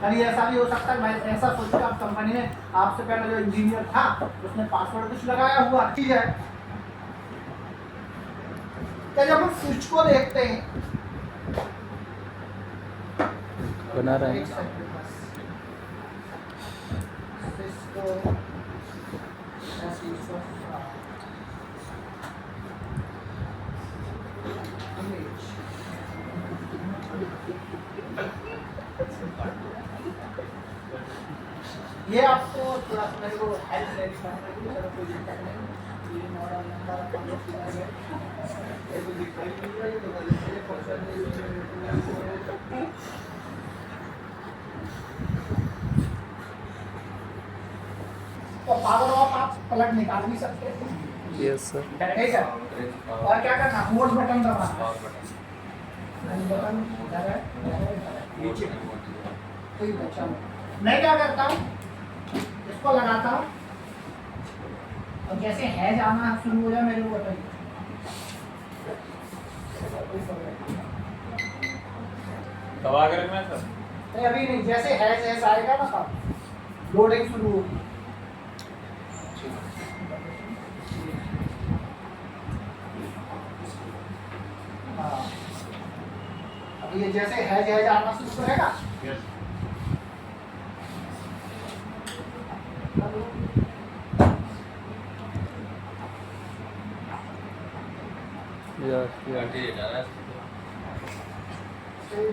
कभी ऐसा भी हो सकता है भाई, ऐसा सोचो आप कंपनी में आपसे पहले जो इंजीनियर था उसने पासवर्ड कुछ लगाया हुआ ठीक है। तो जब हम स्विच को देखते हैं बना रहे हैं। ये आपको थोड़ा सा मेरे को हेल्प लेनी पड़ेगी, चलो कोई दिक्कत नहीं। ये मॉडल नंबर अपन किया है, ये तो दिखाई नहीं रहा, ये तो गलत है, फंक्शन नहीं। तो पावर ऑफ आप प्लग निकाल भी सकते हैं। Yes sir. ठीक है, और क्या करना, मोड बटन दबाना, बटन नीचे कोई बचा नहीं। मैं क्या करता हूँ, इसको लगाता हूँ और जैसे है जाना शुरू हो जाए मेरे को बताइए। दबा के रखना है सर? नहीं अभी नहीं, जैसे है आएगा ना तब लोडिंग शुरू होगी। हाँ, अब ये जैसे है आना शुरू करेगा।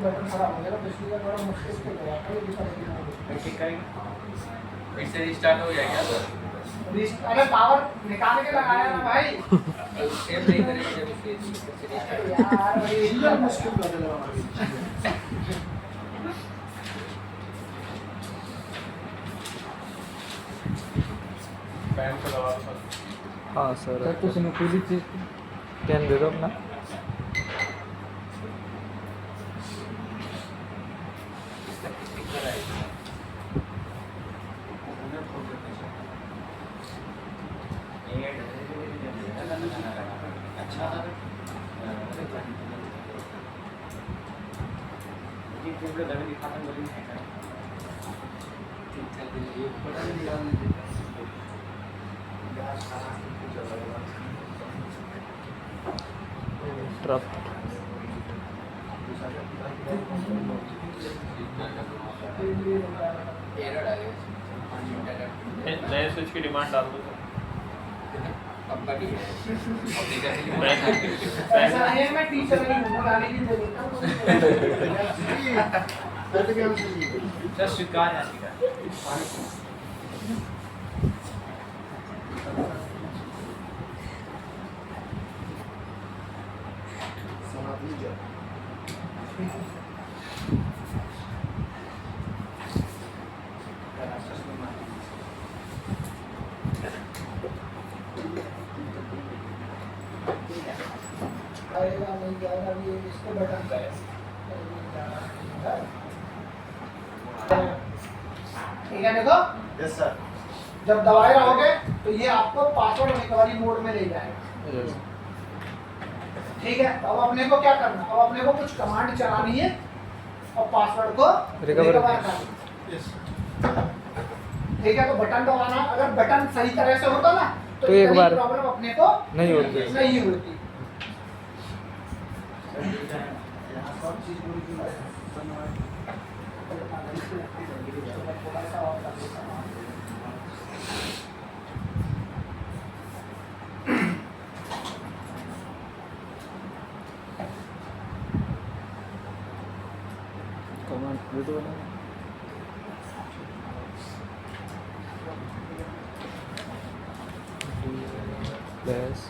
बटन खराब हो जाएगा, पिछली बार बड़ा मुश्किल से गया था, ये भी परेशान ठीक करेंगे, फिर से रिस्टार्ट हो जाएगा सर? अरे पावर निकाल के लगाया ना भाई। सेव नहीं करेंगे जब फिर से रिस्टार्ट यार ये मुश्किल कर दिया हमारी। पैन को दबा दो सर। हाँ सर। सर कुछ नुकीली चीज कैन दे दो अपना। ट्रफ नए स्विच की डिमांड डाल दो ऐसा नहीं है, मैं टीचर नहीं हूँ, गाली भी दे देता हूँ। सर स्वीकार है स्वीकार। आएगा नहीं जाएगा, ये इसको बटन ठीक है। देखो यस सर। जब दबाए रहोगे तो ये आपको पासवर्ड रिकवरी मोड में ले जाएगा। ठीक है, तो अब अपने को क्या करना, अब अपने को कुछ कमांड चलानी है और पासवर्ड को रिकवर करना है। ठीक है, तो बटन दबाना, अगर बटन सही तरह से होता ना तो एक बार प्रॉब्लम अपने को नहीं होती। नहीं होती। कमांड वीडियो बना प्लस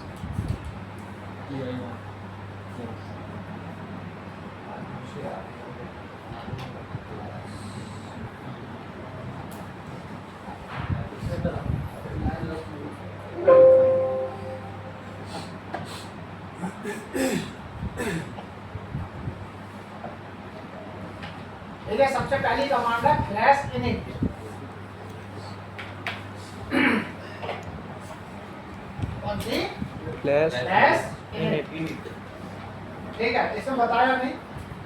ठीक है, सबसे पहली कमांड है फ्लैश इनिट। कौन सी? Flash flash init. ठीक है, इसमें बताया नहीं।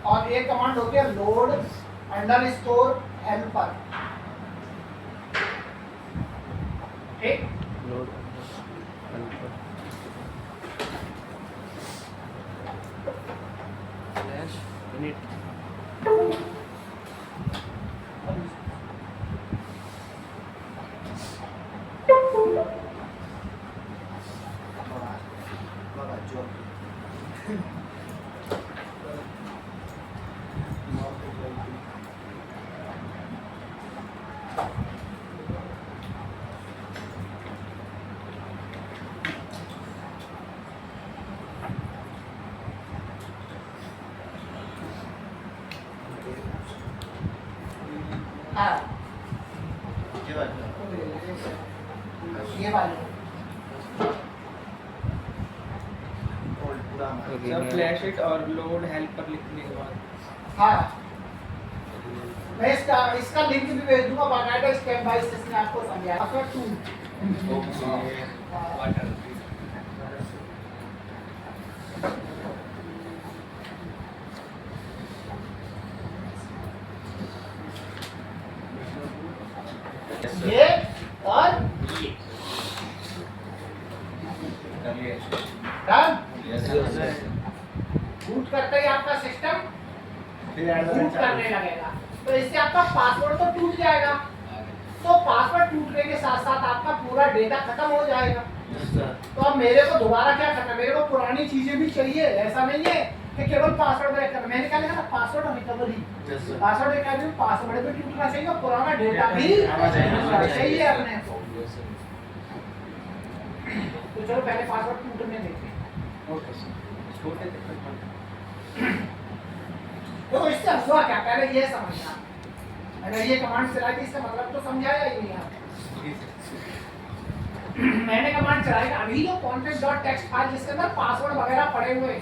और एक कमांड होती है लोड अंडरस्कोर हेल्पर, ठीक। लोड हेल्पर फ्लैश इनिट बघा जो हाँ ये वाले सर फ्लैश इट और लोड हेल्पर लिखने के बाद हाँ मैं इसका लिंक भी भेज दूंगा बाकायदा स्टेप बाय स्टेप में आपको समझाया आपका टू वाटर ये और ये चलिए डन। यस बूट करते ही आपका सिस्टम बूट करने लगेगा, तो इससे आपका पासवर्ड तो टूट जाएगा। तो पासवर्ड टूटने के साथ साथ आपका पूरा डेटा खत्म हो जाएगा। तो अब मेरे को दोबारा क्या करना है, मेरे को पुरानी चीजें भी चाहिए। ऐसा नहीं है कि केवल पासवर्ड ब्रेक करना। मैंने क्या लिखा था, पासवर्ड और रिकवरी। पासवर्ड क्या है, पासवर्ड भी टूटना चाहिए और पुराना डेटा भी टूटना चाहिए अपने को। तो चलो पहले पासवर्ड टूटने देते हैं। ओके सर छोटे तो इससे हुआ क्या, पहले ये समझना। अगर ये कमांड चलाई थी इसका मतलब तो समझाया ही नहीं आपको। मैंने कमांड चलाई अभी जो config.txt फाइल जिसके अंदर पासवर्ड वगैरह पड़े हुए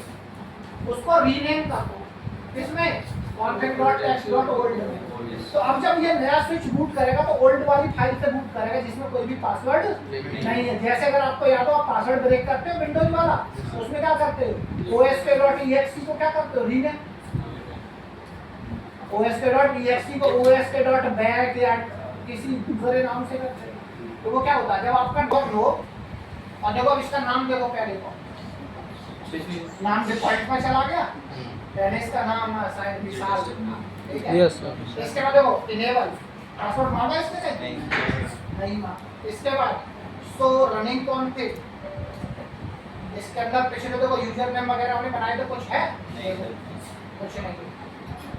उसको रीनेम कर दो। इसमें config.txt.old में। तो अब जब ये नया स्विच बूट करेगा तो ओल्ड वाली फाइल से बूट करेगा जिसमें कोई भी पासवर्ड नहीं है। जैसे अगर आपको याद हो आप पासवर्ड ब्रेक करते हो विंडोज वाला, उसमें क्या करते हो, osk.exe को क्या करते हो, रीनेम। osk.exe को osk.back या किसी दूसरे नाम से करते हो। तो वो क्या होता है, जब आपका डॉट लो और देखो अब इसका नाम देखो, पहले को नाम डिफॉल्ट में चला गया। पहले इसका नाम शायद विशाल, ठीक है। Yes sir. इसके बाद देखो इनेबल पासवर्ड मांगा इसमें से नहीं मांगा। इसके बाद सो रनिंग कॉन्फिग, इसके अंदर पिछले देखो यूजर नेम वगैरह हमने बनाए तो कुछ है कुछ नहीं।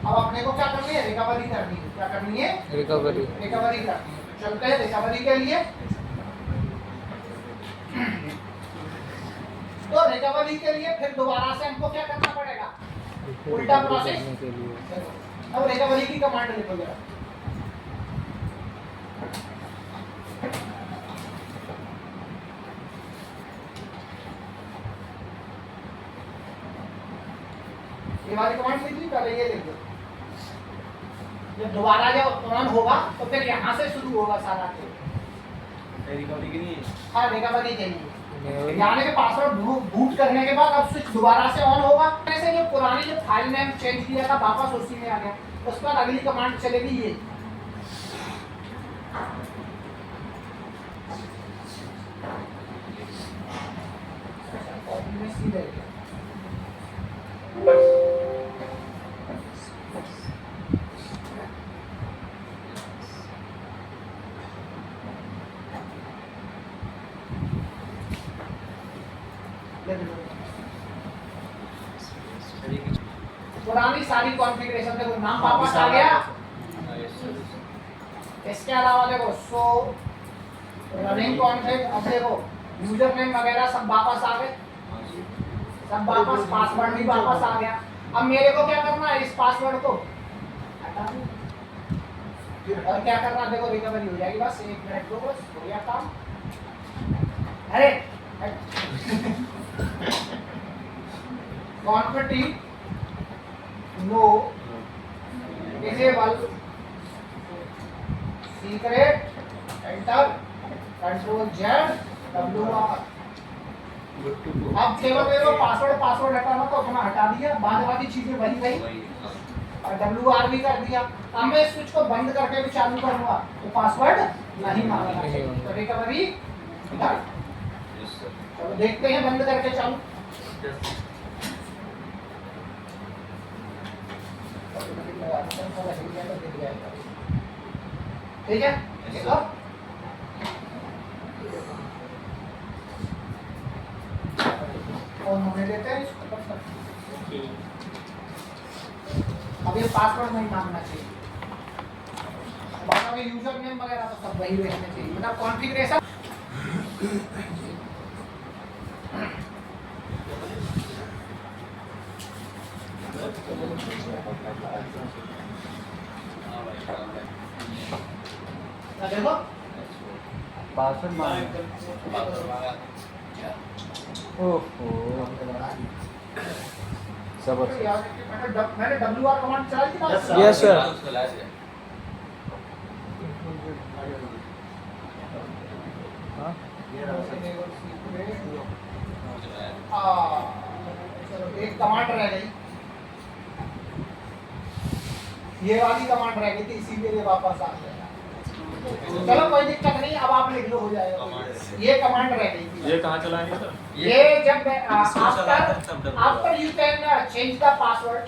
अब अपने को क्या करनी है, रिकवरी करनी है। क्या करनी है, रिकवरी रिकवरी करनी है। चलते हैं रिकवरी के लिए। तो रिकवरी के लिए फिर दोबारा से हमको क्या करना पड़ेगा, उल्टा प्रोसेस करने के लिए अब रिकवरी की कमांड लिखो जरा। ये वाली कमांड लिख ली, पहले ये लिख दो। जब दोबारा जब ऑन होगा तो फिर यहाँ से शुरू होगा सारा खेल। रिकवरी के लिए हाँ रिकवरी के लिए यानी कि पासवर्ड बूट करने के बाद अब स्विच दोबारा से ऑन होगा। ऐसे जो पुरानी जो फाइल नेम चेंज किया था वापस उसी में आ गया। उसके बाद अगली कमांड चलेगी ये, पुरानी सारी कॉन्फ़िगरेशन देखो, नाम वापस आ गया। इसके अलावा देखो सो रनिंग कॉन्फ़िग, अब देखो यूजर नेम वगैरह सब वापस आ गए, सब वापस, पासवर्ड भी वापस आ गया। अब मेरे को क्या करना है, इस पासवर्ड को हटा दूं और क्या करना, देखो रिकवरी हो जाएगी। बस 1 मिनट दो, बस हो गया काम। अरे config no disable secret enter control Z WR। अब केवल मेरे को पासवर्ड हटाना तो अपना हटा दिया, बाद बाकी चीजें वही और WR भी कर दिया। अब मैं स्विच को बंद करके भी चालू करूंगा तो पासवर्ड नहीं मांगेगा, तो रिकवरी डन। Yes sir. चलो देखते हैं बंद करके चालू। ठीक है, देखो ऑन होने देते हैं इसको। अब ये पासवर्ड नहीं मांगना चाहिए, बाकी यूजर नेम वगैरह तो सब वही रहने चाहिए, मतलब कॉन्फ़िगरेशन। देखो पासवर्ड मांग ओहो जबरदस्त। मैंने WR कमांड चलाई थी ना। Yes, sir. हाँ चलो एक कमांड रह गई, ये वाली कमांड रह गई थी, इसीलिए ये वापस आ गया। चलो कोई दिक्कत नहीं, अब आप लिख लो, हो जाएगा। ये कमांड रह गई थी। ये कहाँ चलानी है सर? ये जब after you can change the password,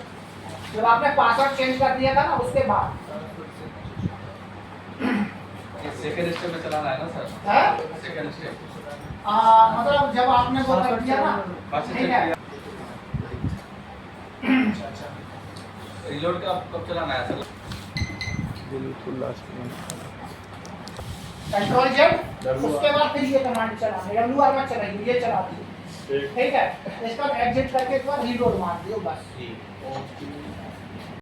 जब आपने पासवर्ड चेंज कर दिया था ना उसके बाद सेकंड स्टेप में चलाना है ना सर? है सेकंड स्टेप मतलब जब आपने वो कर दिया ना, ठीक है। रिलोड का कब चलाना है सर? बिल्कुल लास्ट में कंट्रोल जेड, उसके बाद फिर ये कमांड चलाना है। WR मत चलाइए, ये चला दीजिए, ठीक है। इसका एग्जिट करके एक बार रीलोड मार दियो बस।